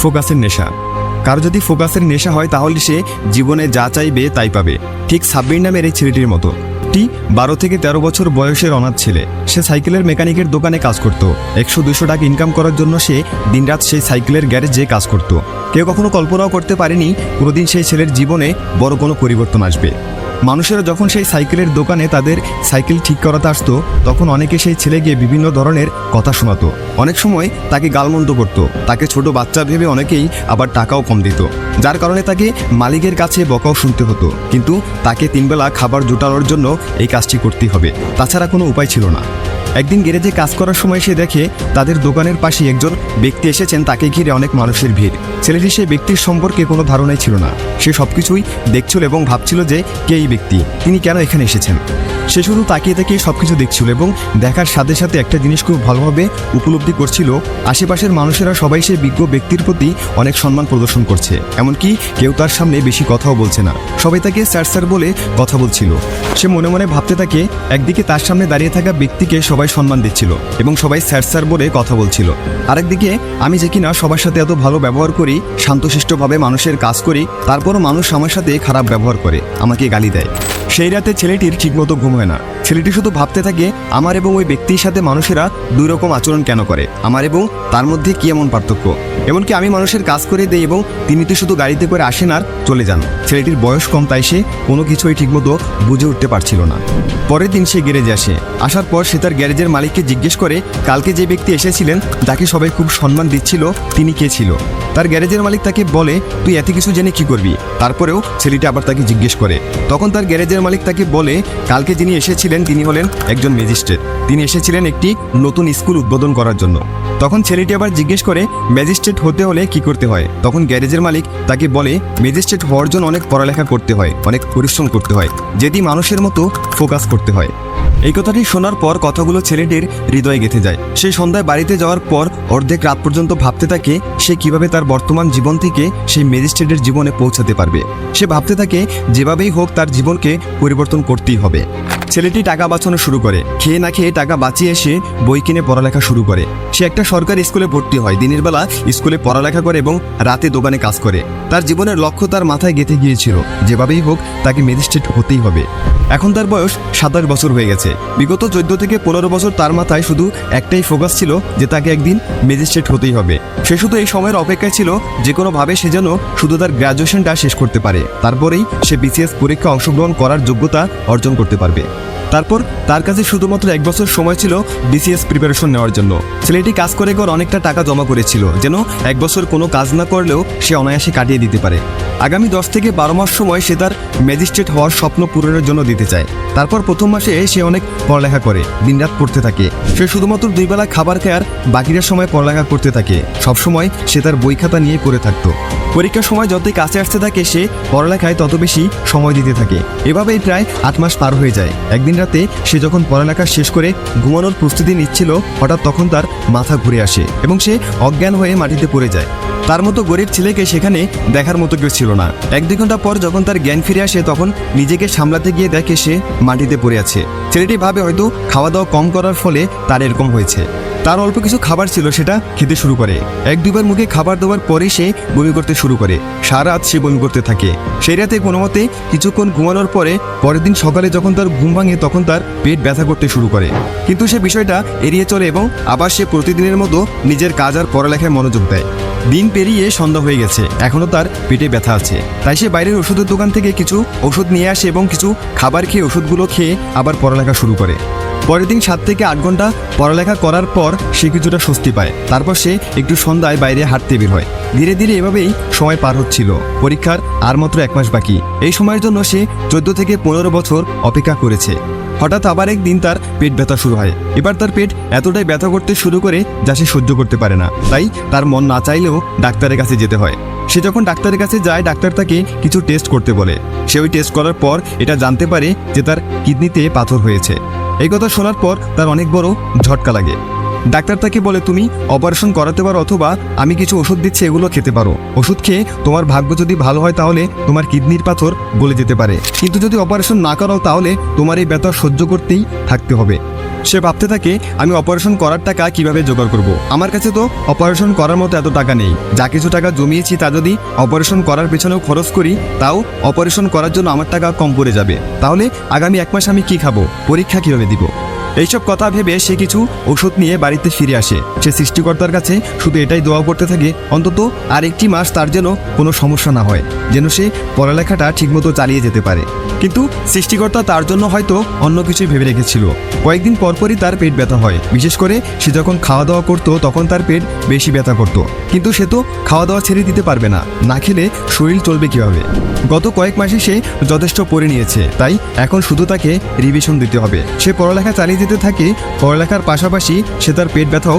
ফোকাসের নেশা। কারো যদি ফোকাসের নেশা হয় তাহলে সে জীবনে যা চাইবে তাই পাবে। ঠিক সাব্বির নামের এই ছেলেটির মতো। 12 থেকে 13 বছর বয়সের অনাথ ছেলে। সে সাইকেলের মেকানিকের দোকানে কাজ করত। 100-200 টাকা ইনকাম করার জন্য সে দিনরাত সেই সাইকেলের গ্যারেজে কাজ করত। কেউ কখনো কল্পনাও করতে পারেনি কোনোদিন সেই ছেলের জীবনে বড় কোনো পরিবর্তন আসবে। মানুষেরা যখন সেই সাইকেলের দোকানে তাদের সাইকেল ঠিক করাতে আসতো তখন অনেকে সেই ছেলেকে বিভিন্ন ধরনের কথা শোনাতো। অনেক সময় তাকে গালমন্দ করত, তাকে ছোট বাচ্চা ভেবে অনেকেই আবার টাকাও কম দিত, যার কারণে তাকে মালিকের কাছে বকাও শুনতে হতো। কিন্তু তাকে 3 বেলা খাবার জোটানোর জন্য এই কাজটি করতেই হবে, তাছাড়া কোনো উপায় ছিল না। একদিন গ্যারেজে কাজ করার সময় সে দেখে তাদের দোকানের পাশে একজন ব্যক্তি এসেছেন, তাকে ঘিরে অনেক মানুষের ভিড়। ছেলেটি সেই ব্যক্তির সম্পর্কে কোনো ধারণাই ছিল না। সে সবকিছুই দেখছিল এবং ভাবছিল যে কে এই ব্যক্তি, তিনি কেন এখানে এসেছেন। সে শুধু তাকিয়ে তাকিয়ে সবকিছু দেখছিল এবং দেখার সাথে সাথে একটা জিনিস খুব ভালোভাবে উপলব্ধি করছিল, আশেপাশের মানুষেরা সবাই সেই বিজ্ঞ ব্যক্তির প্রতি অনেক সম্মান প্রদর্শন করছে। এমনকি কেউ তার সামনে বেশি কথাও বলছে না, সবাই তাকে স্যার স্যার বলে কথা বলছিল। সে মনে মনে ভাবতে থাকে, একদিকে তার সামনে দাঁড়িয়ে থাকা ব্যক্তিকে সবাই সম্মান দিচ্ছিল এবং সবাই স্যার স্যার বলে কথা বলছিল, আরেকদিকে আমি যে কিনা সবার সাথে এত ভালো ব্যবহার করি, শান্তশিষ্টভাবে মানুষের কাজ করি, তারপরও মানুষ আমার সাথে খারাপ ব্যবহার করে, আমাকে গালি দেয়। সেই রাতে ছেলেটির ঠিকমতো ঘুম হয় না। ছেলেটি শুধু ভাবতে থাকে, আমার এবং ওই ব্যক্তির সাথে মানুষেরা 2 রকম আচরণ কেন করে, আমার এবং তার মধ্যে কি এমন পার্থক্য। এমনকি আমি মানুষের কাজ করে দেই এবং তিনি তো শুধু গাড়িতে করে আসেন আর চলে যান। ছেলেটির বয়স কম, তাই সে কোনো কিছুই ঠিকমতো বুঝে উঠতে পারছিল না। পরের দিন সে গ্যারেজে আসে। আসার পর সে তার গ্যারেজের মালিককে জিজ্ঞেস করে কালকে যে ব্যক্তি এসেছিলেন, যাকে সবাই খুব সম্মান দিচ্ছিল, তিনি কে ছিল। তার গ্যারেজের মালিক তাকে বলে, তুই এত কিছু জেনে কি করবি। তারপরেও ছেলেটি আবার তাকে জিজ্ঞেস করে। তখন তার গ্যারেজের মালিক তাকে বলে, কালকে যিনি এসেছিলেন তিনি হলেন একজন ম্যাজিস্ট্রেট। তিনি এসেছিলেন একটি নতুন স্কুল উদ্বোধন করার জন্য। তখন ছেলেটি আবার জিজ্ঞেস করে, ম্যাজিস্ট্রেট হতে হলে কি করতে হয়। তখন গ্যারেজের মালিক তাকে বলে, ম্যাজিস্ট্রেট হওয়ার জন্য অনেক পড়ালেখা করতে হয়, অনেক পরিশ্রম করতে হয়, যদি মানুষের মতো ফোকাস করতে হয়। এই কথাটি শোনার পর কথাগুলো ছেলেটির হৃদয়ে গেঁথে যায়। সে সন্ধ্যায় বাড়িতে যাওয়ার পর অর্ধেক রাত পর্যন্ত ভাবতে থাকে সে কিভাবে তার বর্তমান জীবন থেকে সেই ম্যাজিস্ট্রেটের জীবনে পৌঁছাতে পারবে। সে ভাবতে থাকে যেভাবেই হোক তার জীবনকে পরিবর্তন করতেই হবে। ছেলেটি টাকা বাঁচানো শুরু করে, খেয়ে না খেয়ে টাকা বাঁচিয়ে সে বই কিনে পড়ালেখা শুরু করে। সে একটা সরকারি স্কুলে ভর্তি হয়, দিনের বেলা স্কুলে পড়ালেখা করে এবং রাতে দোকানে কাজ করে। তার জীবনের লক্ষ্য তার মাথায় গেঁথে গিয়েছিল, যেভাবেই হোক তাকে ম্যাজিস্ট্রেট হতেই হবে। এখন তার বয়স 27 বছর হয়ে গেছে। বিগত 14 থেকে 15 বছর তার মাথায় শুধু একটাই ফোকাস ছিল যে তাকে একদিন ম্যাজিস্ট্রেট হতেই হবে। সে শুধু এই সময়ের অপেক্ষায় ছিল যে কোনোভাবে সে যেন শুধু তার গ্র্যাজুয়েশনটা শেষ করতে পারে, তারপরেই সে বিসিএস পরীক্ষা অংশগ্রহণ করার যোগ্যতা অর্জন করতে পারবে। তারপর তার কাছে শুধুমাত্র 1 বছর সময় ছিল বিসিএস প্রিপারেশন নেওয়ার জন্য। ছেলেটি কাজ করে অনেকটা টাকা জমা করেছিল, যেন 1 বছর কোনো কাজ না করলেও সে অনায়াসে কাটিয়ে দিতে পারে। আগামী 10 থেকে 12 মাস সময় সে তার ম্যাজিস্ট্রেট হওয়ার স্বপ্ন পূরণের জন্য দিতে চায়। তারপর প্রথম মাসে সে অনেক পড়ালেখা করে, দিনরাত পড়তে থাকে। সে শুধুমাত্র 2 বেলা খাবার খায় আর বাকিটা সময় পড়ালেখা করতে থাকে। সবসময় সে তার বই খাতা নিয়ে পড়ে থাকতো। পরীক্ষার সময় যতই কাছে আসতে থাকে সে পড়ালেখায় তত বেশি সময় দিতে থাকে। এভাবেই প্রায় 8 মাস পার হয়ে যায়। একদিন রাতে সে যখন পড়ালেখা শেষ করে ঘুমানোর প্রস্তুতি নিচ্ছিল, হঠাৎ তখন তার মাথা ঘুরে আসে এবং সে অজ্ঞান হয়ে মাটিতে পড়ে যায়। তার মতো গরিব ছেলেকে সেখানে দেখার মতো কেউ ছিল না। 1-2 ঘন্টা পর যখন তার জ্ঞান ফিরে আসে তখন নিজেকে সামলাতে গিয়ে দেখে সে মাটিতে পড়ে আছে। ছেলেটি ভাবে হয়তো খাওয়া দাওয়া কম করার ফলে তার এরকম হয়েছে। তার অল্প কিছু খাবার ছিল, সেটা খেতে শুরু করে। 1-2 বার মুখে খাবার দেওয়ার পরে সে বমি করতে শুরু করে। সারা রাত সে বমি করতে থাকে। সেই রাতে কোনো মতে কিছুক্ষণ ঘুমানোর পরে পরের দিন সকালে যখন তার ঘুম ভাঙে তখন তার পেট ব্যথা করতে শুরু করে। কিন্তু সে বিষয়টা এড়িয়ে চলে এবং আবার সে প্রতিদিনের মতো নিজের কাজ আর পড়ালেখায় মনোযোগ দেয়। দিন পেরিয়ে সন্ধ্যা হয়ে গেছে, এখনও তার পেটে ব্যথা আছে। তাই সে বাইরের ওষুধের দোকান থেকে কিছু ওষুধ নিয়ে আসে এবং কিছু খাবার খেয়ে ওষুধগুলো খেয়ে আবার পড়ালেখা শুরু করে। পরের দিন 7 থেকে 8 ঘন্টা পড়ালেখা করার পর সে কিছুটা স্বস্তি পায়। তারপর সে একটু সন্ধ্যায় বাইরে হাঁটতে বের হয়। ধীরে ধীরে এভাবেই সময় পার হচ্ছিল। পরীক্ষার আর মাত্র 1 মাস বাকি। এই সময়ের জন্য সে 14 থেকে 15 বছর অপেক্ষা করেছে। হঠাৎ আবার একদিন তার পেট ব্যথা শুরু হয়। এবার তার পেট এতটাই ব্যথা করতে শুরু করে যা সে সহ্য করতে পারে না। তাই তার মন না চাইলেও ডাক্তারের কাছে যেতে হয়। সে যখন ডাক্তারের কাছে যায়, ডাক্তার তাকে কিছু টেস্ট করতে বলে। সে ওই টেস্ট করার পর এটা জানতে পারে যে তার কিডনিতে পাথর হয়েছে। এই কথা শোনার পর তার অনেক বড় ঝটকা লাগে। ডাক্তার তাকে বলে তুমি অপারেশন করাতে পারো, অথবা আমি কিছু ওষুধ দিচ্ছি, এগুলো খেতে পারো। ওষুধ খেয়ে তোমার ভাগ্য যদি ভালো হয় তাহলে তোমার কিডনির পাথর গলে যেতে পারে, কিন্তু যদি অপারেশন না করাও তাহলে তোমার এই ব্যথা সহ্য করতেই থাকতে হবে। সে ভাবতে থাকে আমি অপারেশন করার টাকা কিভাবে জোগাড় করব। আমার কাছে তো অপারেশন করার মতো এত টাকা নেই। যা কিছু টাকা জমিয়েছি তা যদি অপারেশন করার পেছনেও খরচ করি, তাও অপারেশন করার জন্য আমার টাকা কম পড়ে যাবে। তাহলে আগামী 1 মাস আমি কি খাবো, পরীক্ষা কিভাবে দিব? এইসব কথা ভেবে সে কিছু ওষুধ নিয়ে বাড়িতে ফিরে আসে। সে সৃষ্টিকর্তার কাছে শুধু এটাই দোয়া করতে থাকে অন্তত আর 1টি মাস তার যেন কোনো সমস্যা না হয়, যেন সে পড়ালেখাটা ঠিকমতো চালিয়ে যেতে পারে। কিন্তু সৃষ্টিকর্তা তার জন্য হয়তো অন্য কিছুই ভেবে রেখেছিল। কয়েকদিন পরপরই তার পেট ব্যথা হয়। বিশেষ করে সে যখন খাওয়া দাওয়া করতো তখন তার পেট বেশি ব্যথা করতো। কিন্তু সে তো খাওয়া দাওয়া ছেড়ে দিতে পারবে না, না খেলে শরীর চলবে কিভাবে? গত কয়েক মাসে সে যথেষ্ট পড়ে নিয়েছে, তাই এখন শুধু তাকে রিভিশন দিতে হবে। সে পড়ালেখা চালিয়ে যেতে থাকে। পড়ালেখার পাশাপাশি সে তার পেট ব্যথাও